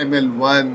ML1,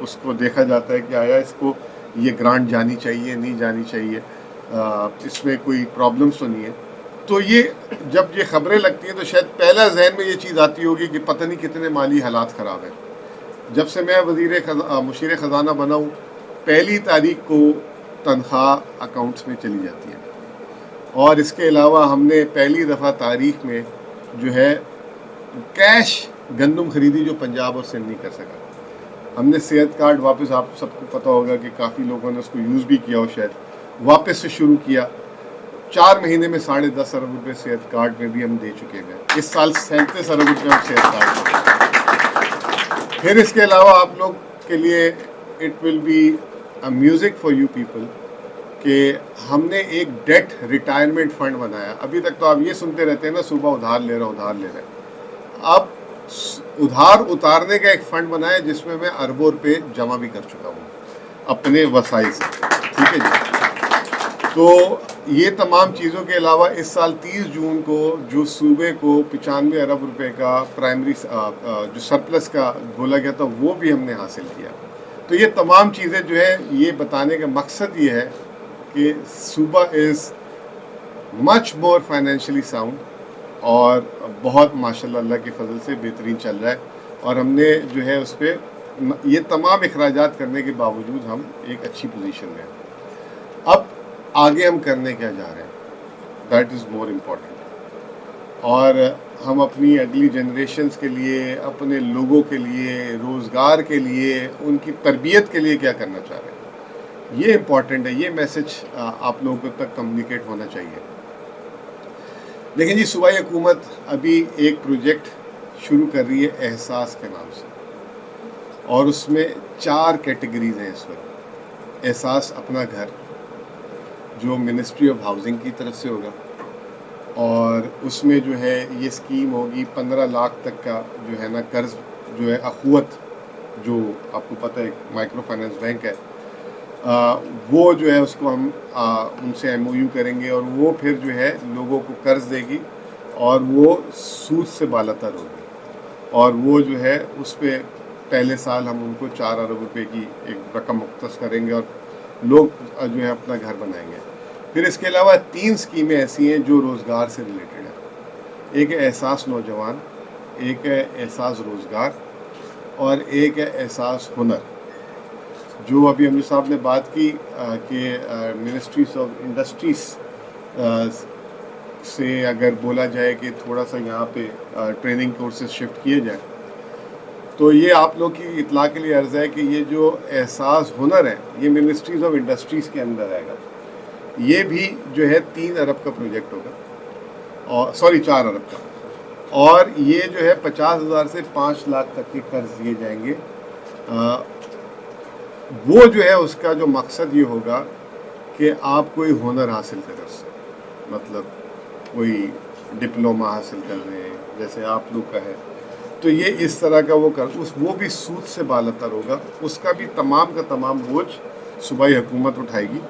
اس کو دیکھا جاتا ہے کہ آیا اس کو یہ گرانٹ جانی چاہیے نہیں جانی چاہیے, اس میں کوئی پرابلمس تو نہیں ہے. تو یہ جب یہ خبریں لگتی ہیں تو شاید پہلا ذہن میں یہ چیز آتی ہوگی کہ پتہ نہیں کتنے مالی حالات خراب ہیں. جب سے میں مشیر خزانہ بنا ہوں, پہلی تاریخ کو تنخواہ اکاؤنٹس میں چلی جاتی ہے, اور اس کے علاوہ ہم نے پہلی دفعہ تاریخ میں جو ہے کیش گندم خریدی جو پنجاب اور سندھ نہیں کر سکا. ہم نے صحت کارڈ واپس, آپ سب کو پتہ ہوگا کہ کافی لوگوں نے اس کو یوز بھی کیا ہو, شاید واپس سے شروع کیا. 4 مہینے میں 10.5 ارب روپے صحت کارڈ میں بھی ہم دے چکے ہیں. اس سال 37 ارب روپے ہم صحت کارڈ میں دیں. پھر اس کے علاوہ آپ لوگ کے لیے it will be a music for you people کہ ہم نے ایک ڈیٹ ریٹائرمنٹ فنڈ بنایا. ابھی تک تو آپ یہ سنتے رہتے ہیں نا, صبح ادھار لے رہے. اب ادھار اتارنے کا ایک فنڈ بنایا جس میں میں اربوں روپے جمع بھی کر چکا ہوں اپنے وسائل سے. ٹھیک ہے جی. تو یہ تمام چیزوں کے علاوہ اس سال 30 جون کو جو صوبے کو 95 ارب روپے کا پرائمری جو سرپلس کا بولا گیا تھا وہ بھی ہم نے حاصل کیا. تو یہ تمام چیزیں جو ہے یہ بتانے کا مقصد یہ ہے کہ صوبہ از مچ مور فائنینشلی ساؤنڈ اور بہت ماشاءاللہ اللہ کے فضل سے بہترین چل رہا ہے. اور ہم نے جو ہے اس پہ یہ تمام اخراجات کرنے کے باوجود ہم ایک اچھی پوزیشن میں ہیں. اب آگے ہم کرنے کیا جا رہے ہیں, دیٹ از مور امپورٹنٹ. اور ہم اپنی اگلی جنریشنز کے لیے, اپنے لوگوں کے لیے, روزگار کے لیے, ان کی تربیت کے لیے کیا کرنا چاہ رہے ہیں, یہ امپورٹنٹ ہے. یہ میسج آپ لوگوں تک کمیونیکیٹ ہونا چاہیے. لیکن جی صوبائی حکومت ابھی ایک پروجیکٹ شروع کر رہی ہے احساس کے نام سے, اور اس میں 4 کیٹیگریز ہیں اس وقت. احساس اپنا گھر جو منسٹری آف ہاؤسنگ کی طرف سے ہوگا, اور اس میں جو ہے یہ اسکیم ہوگی 15 لاکھ تک کا جو ہے نا قرض جو ہے اخوت, جو آپ کو پتہ ہے مائکرو فائنانس بینک ہے, وہ جو ہے اس کو ہم ان سے ایم او یو کریں گے, اور وہ پھر جو ہے لوگوں کو قرض دے گی, اور وہ سود سے بالاتر ہوگی. اور وہ جو ہے اس پہ پہلے سال ہم ان کو 4 ارب روپے کی ایک رقم مختص کریں گے, اور لوگ جو ہے اپنا گھر بنائیں گے. پھر اس کے علاوہ 3 اسکیمیں ایسی ہیں جو روزگار سے ریلیٹڈ ہیں. ایک ہے احساس نوجوان, ایک ہے احساس روزگار, اور ایک ہے احساس ہنر. جو ابھی امیر صاحب نے بات کی کہ منسٹریز آف انڈسٹریز سے اگر بولا جائے کہ تھوڑا سا یہاں پہ ٹریننگ کورسز شفٹ کیے جائیں, تو یہ آپ لوگ کی اطلاع کے لیے عرض ہے کہ یہ جو احساس ہنر ہے یہ منسٹریز آف انڈسٹریز کے اندر آئے گا. یہ بھی جو ہے 3 ارب کا پروجیکٹ ہوگا, اور 4 ارب کا, اور یہ جو ہے 50,000 سے 5 لاکھ تک کے قرض دیے جائیں گے. وہ جو ہے اس کا جو مقصد یہ ہوگا کہ آپ کوئی ہنر حاصل کر سکیں, مطلب کوئی ڈپلوما حاصل کر رہے ہیں جیسے آپ لوگ کا ہے, تو یہ اس طرح کا وہ بھی سود سے بالاتر ہوگا. اس کا بھی تمام کا تمام بوجھ صوبائی حکومت اٹھائے گی.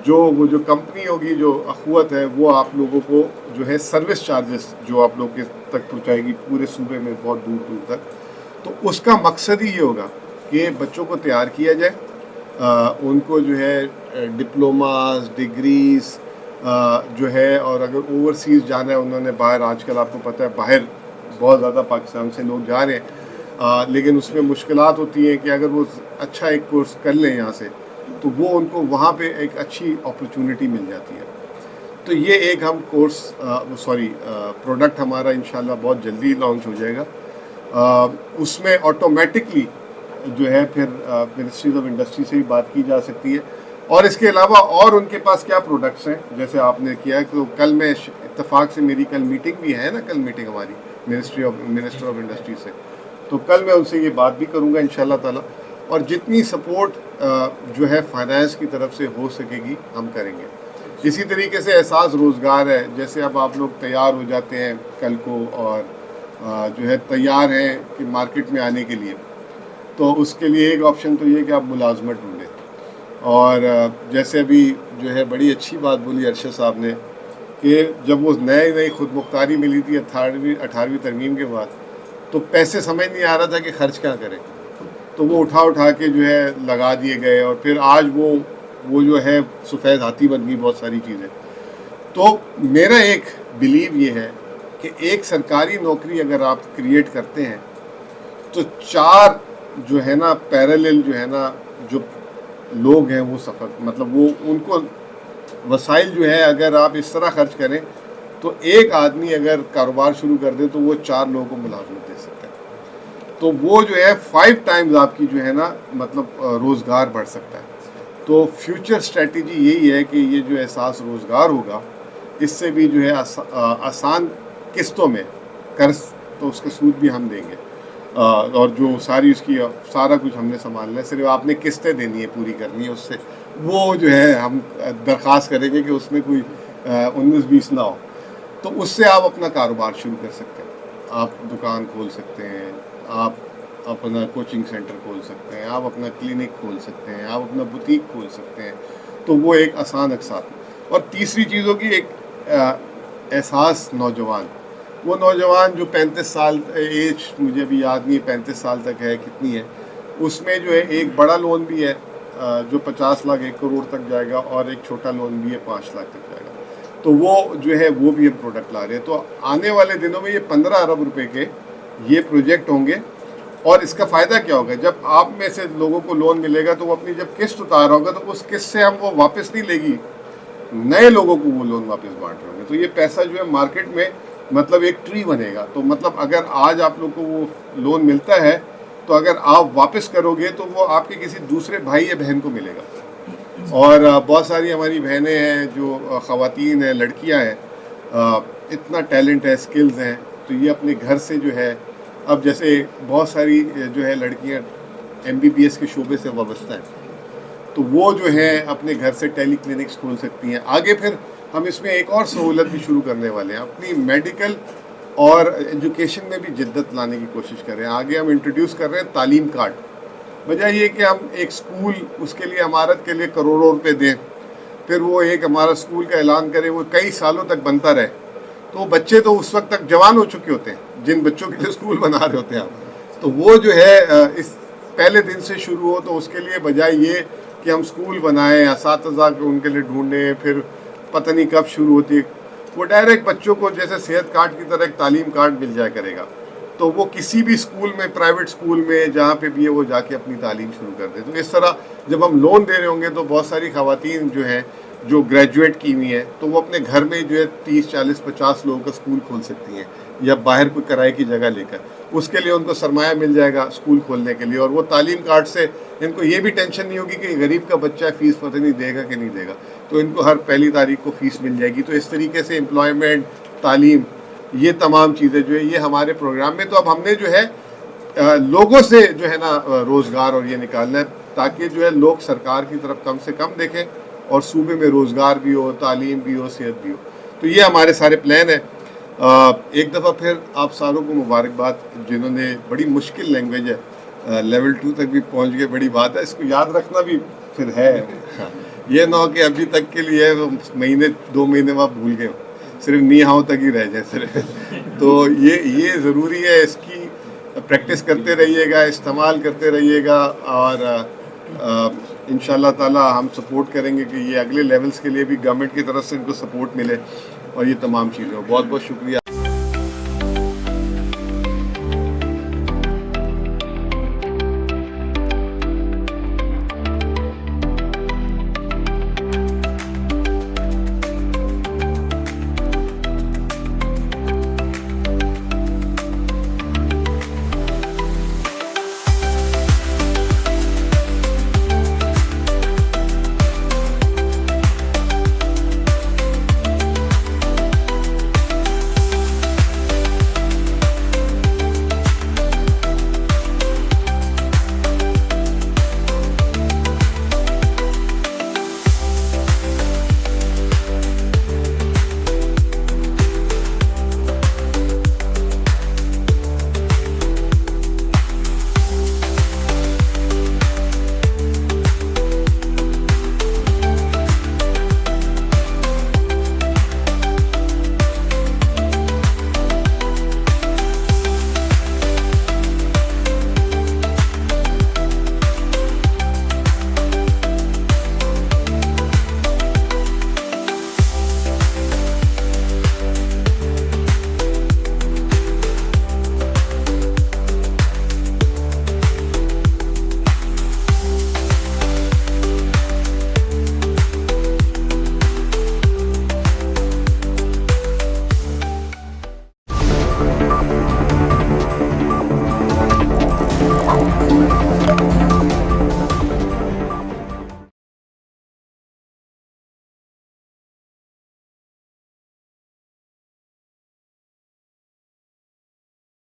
وہ جو کمپنی ہوگی جو اخوت ہے وہ آپ لوگوں کو جو ہے سروس چارجز جو آپ لوگ کے تک پہنچائے گی پورے صوبے میں بہت دور دور تک. تو اس کا مقصد ہی یہ ہوگا کہ بچوں کو تیار کیا جائے, ان کو جو ہے ڈپلوماز, ڈگریز جو ہے, اور اگر اوورسیز جانا ہے انہوں نے باہر, آج کل آپ کو پتہ ہے باہر بہت زیادہ پاکستان سے لوگ جا رہے ہیں, لیکن اس میں مشکلات ہوتی ہیں کہ اگر وہ اچھا ایک کورس کر لیں یہاں سے تو وہ ان کو وہاں پہ ایک اچھی اپرچونٹی مل جاتی ہے. تو یہ ایک ہم پروڈکٹ ہمارا انشاءاللہ بہت جلدی لانچ ہو جائے گا. اس میں آٹومیٹکلی جو ہے پھر منسٹریز آف انڈسٹری سے بھی بات کی جا سکتی ہے. اور اس کے علاوہ اور ان کے پاس کیا پروڈکٹس ہیں جیسے آپ نے کیا ہے, تو کل میں اتفاق سے میری کل میٹنگ بھی ہے نا, کل میٹنگ ہماری منسٹر آف انڈسٹری سے, تو کل میں ان سے یہ بات بھی کروں گا انشاءاللہ تعالی. اور جتنی سپورٹ جو ہے فائنانس کی طرف سے ہو سکے گی ہم کریں گے. اسی طریقے سے احساس روزگار ہے, جیسے اب آپ لوگ تیار ہو جاتے ہیں کل کو اور جو ہے تیار ہیں کہ مارکیٹ میں آنے کے لیے, تو اس کے لیے ایک آپشن تو یہ کہ آپ ملازمت ڈھونڈیں. اور جیسے ابھی جو ہے بڑی اچھی بات بولی ارشد صاحب نے کہ جب وہ نئی خود مختاری ملی تھی 18ویں ترمیم کے بعد, تو پیسے سمجھ نہیں آ رہا تھا کہ خرچ کیا کریں. تو وہ اٹھا کے جو ہے لگا دیے گئے، اور پھر آج وہ جو ہے سفید ہاتھی بن گئی بہت ساری چیزیں. تو میرا ایک بلیو یہ ہے کہ ایک سرکاری نوکری اگر آپ کریٹ کرتے ہیں تو 4 جو ہے نا پیرالل جو ہے نا جو لوگ ہیں وہ سفر مطلب وہ ان کو وسائل جو ہے اگر آپ اس طرح خرچ کریں تو ایک آدمی اگر کاروبار شروع کر دے تو وہ 4 لوگوں کو ملازمت دے سکتا ہے. تو وہ جو ہے 5 ٹائمز آپ کی جو ہے نا مطلب روزگار بڑھ سکتا ہے. تو فیوچر اسٹریٹجی یہی ہے کہ یہ جو احساس روزگار ہوگا اس سے بھی جو ہے آسان قسطوں میں قرض، تو اس کا سود بھی ہم دیں گے، اور جو ساری اس کی سارا کچھ ہم نے سنبھالنا ہے، صرف آپ نے قسطیں دینی ہے، پوری کرنی ہے. اس سے وہ جو ہے ہم درخواست کریں گے کہ اس میں کوئی 19-20 نہ ہو. تو اس سے آپ اپنا کاروبار شروع کر سکتے ہیں. آپ دکان کھول سکتے ہیں، آپ اپنا کوچنگ سینٹر کھول سکتے ہیں، آپ اپنا کلینک کھول سکتے ہیں، آپ اپنا بوتیک کھول سکتے ہیں. تو وہ ایک آسان اقساط. اور تیسری چیز ہوگی ایک احساس نوجوان. وہ نوجوان جو 35 سال ایج مجھے ابھی یاد نہیں ہے 35 سال تک ہے کتنی ہے، اس میں جو ہے ایک بڑا لون بھی ہے جو 50 لاکھ 1 کروڑ تک جائے گا، اور ایک چھوٹا لون بھی ہے 5 لاکھ تک جائے گا. تو وہ جو ہے وہ بھی ہم پروڈکٹ لا رہے ہیں. تو آنے والے دنوں میں یہ 15 ارب روپے کے یہ پروجیکٹ ہوں گے. اور اس کا فائدہ کیا ہوگا، جب آپ میں سے لوگوں کو لون ملے گا تو وہ اپنی جب قسط اتار ہوگا تو اس قسط سے ہم وہ واپس نہیں لے گی، نئے لوگوں کو وہ لون واپس بانٹ رہے ہوں گے. تو یہ پیسہ جو ہے مارکیٹ میں مطلب ایک ٹری بنے گا. تو مطلب اگر آج آپ لوگ کو وہ لون ملتا ہے تو اگر آپ واپس کرو گے تو وہ آپ کے کسی دوسرے بھائی یا بہن کو ملے گا. اور بہت ساری ہماری بہنیں ہیں جو خواتین ہیں، لڑکیاں ہیں، اتنا ٹیلنٹ ہے، سکلز ہیں. تو یہ اپنے گھر سے جو ہے اب جیسے بہت ساری جو ہے لڑکیاں MBBS کے شعبے سے وابستہ ہیں، تو وہ جو ہیں اپنے گھر سے ٹیلی کلینکس کھول سکتی ہیں. آگے پھر ہم اس میں ایک اور سہولت بھی شروع کرنے والے ہیں، اپنی میڈیکل اور ایجوکیشن میں بھی جدت لانے کی کوشش کر رہے ہیں. آگے ہم انٹروڈیوس کر رہے ہیں تعلیم کارڈ. وجہ یہ کہ ہم ایک سکول اس کے لیے عمارت کے لیے کروڑوں روپے دیں، پھر وہ ایک ہمارا سکول کا اعلان کرے، وہ کئی سالوں تک بنتا رہے. تو بچے تو اس وقت تک جوان ہو چکے ہوتے ہیں جن بچوں کے لیے سکول بنا رہے ہوتے ہیں ہم. تو وہ جو ہے اس پہلے دن سے شروع ہو. تو اس کے لیے بجائے یہ کہ ہم سکول بنائیں، اساتذہ کو ان کے لیے ڈھونڈیں، پھر پتہ نہیں کب شروع ہوتی، وہ ڈائریکٹ بچوں کو جیسے صحت کارڈ کی طرح ایک تعلیم کارڈ مل جایا کرے گا. تو وہ کسی بھی اسکول میں، پرائیویٹ اسکول میں، جہاں پہ بھی ہے وہ جا کے اپنی تعلیم شروع کر دے. تو اس طرح جب ہم لون دے رہے ہوں گے تو بہت ساری خواتین جو ہیں جو گریجویٹ کی ہوئی ہیں تو وہ اپنے گھر میں جو ہے 30 40 50 لوگوں کا اسکول کھول سکتی ہیں، یا باہر کوئی کرائے کی جگہ لے کر. اس کے لیے ان کو سرمایہ مل جائے گا اسکول کھولنے کے لیے. اور وہ تعلیم کارڈ سے ان کو یہ بھی ٹینشن نہیں ہوگی کہ غریب کا بچہ فیس پتہ نہیں دے گا کہ نہیں دے گا، تو ان کو ہر پہلی تاریخ کو فیس مل جائے گی. تو اس طریقے سے امپلائمنٹ، تعلیم، یہ تمام چیزیں جو ہے یہ ہمارے پروگرام میں. تو اب ہم نے جو ہے لوگوں سے جو ہے نا روزگار اور یہ نکالنا ہے تاکہ جو ہے لوگ سرکار کی طرف کم سے کم دیکھیں اور صوبے میں روزگار بھی ہو، تعلیم بھی ہو، صحت بھی ہو. تو یہ ہمارے سارے پلان ہیں. ایک دفعہ پھر آپ ساروں کو مبارکباد جنہوں نے بڑی مشکل لینگویج ہے، لیول 2 تک بھی پہنچ گئے، بڑی بات ہے. اس کو یاد رکھنا بھی پھر ہے، یہ نہ ہو کہ ابھی تک کے لیے مہینے 2 مہینے بعد بھول گئے، صرف نی ہاؤ تک ہی رہ جائیں صرف. تو یہ ضروری ہے، اس کی پریکٹس کرتے رہیے گا، استعمال کرتے رہیے گا، اور انشاءاللہ تعالی ہم سپورٹ کریں گے کہ یہ اگلے لیولز کے لیے بھی گورنمنٹ کی طرف سے ان کو سپورٹ ملے اور یہ تمام چیزیں. بہت بہت شکریہ.